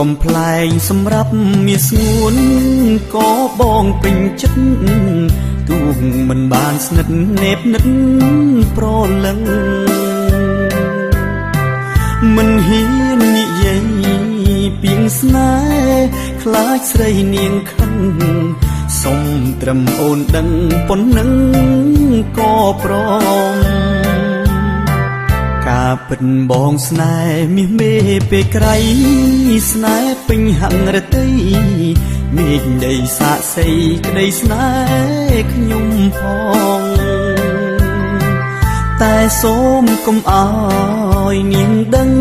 កំប្លែងសម្រាប់មាសស្ងួនក៏បងពេញចិត្តទូមិនបានស្និទ្ធនេបនិតប្រលឹងមិនហ៊ាននិយាយពីងស្នេហ៍ខ្លាចស្រីនាងខឹងសុំត្រឹមអូនដឹងប៉ុណ្ណឹងក៏ព្រមការពិតបងស្នេហ៍មាសមេពេលក្រៃស្នេហ៍ពេញហង្រតីមេឃដីសាកសីក្តីស្នេហ៍ខ្ញុំផងតែសូមកុំអោយនាងដឹង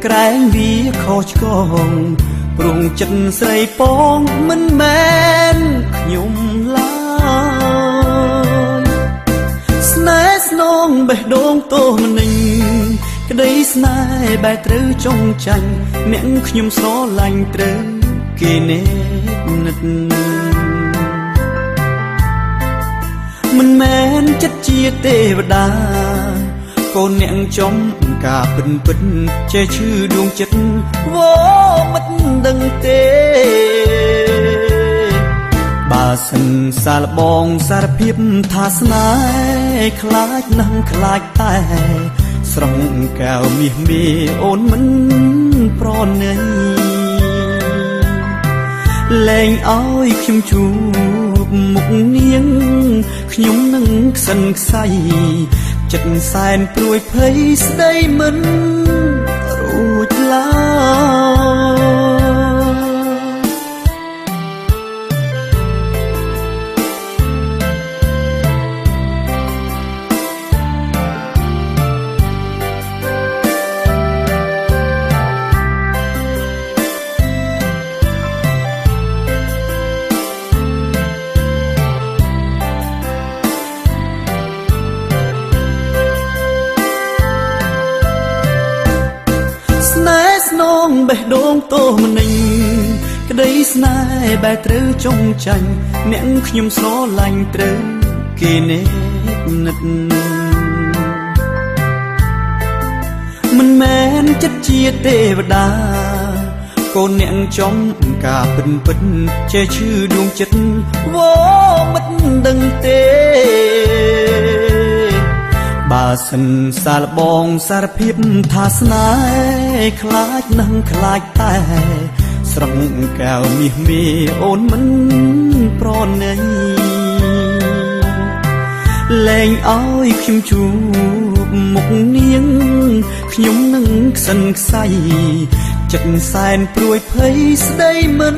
ក្រែងវាខុសឆ្គងព្រោះចិត្តស្រីពងមិនមែនខ្ញុំឡើយស្នេហ៍ស្នងបេះដូងទោសមនិញក្តីស្នេហ៍បែរត្រូវចង់ចាញ់អ្នកខ្ញុំស្រឡាញ់ត្រូវគេនេបនិតមិនមែនចិត្តជាទេវតាកូនអ្នកចំការពិនពិនចេះឈឺដួងចិត្តវោមិនដឹងទេបើសិនសាលបងសារភាពថាស្នេហ៍ខ្លាចណាស់ខ្លាចតែស្រងកែវមាសមេអូនមិនប្រណីលែងឲ្យខ្ញុំជួបមុខនាងខ្ញុំនឹងខ្សិនខ្សៃចិត្តសែនព្រួយភ័យស្ដីមិនរួចឡើស្នងបេះដូងទោសមនិញក្តីស្នេហ៍បែរត្រូវចង់ចាញ់អ្នកខ្ញុំស្រឡាញ់ត្រូវគេនេបនិតមិនមែនចិត្តជាទេវតាកូនអ្នកចំការពិនពិនចេះឈឺដួងចិត្តវោមិនដឹងទេបើសិនសាលបងសារភាពថាស្នេហ៍ខ្លាចណាស់ខ្លាចតែស្រងកែវមាសមេអូនមិនប្រណីលែងឲ្យខ្ញុំជួបមុខនាងខ្ញុំនឹងខ្សិនខ្សៃចិត្តសែនព្រួយភ័យស្ដីមិន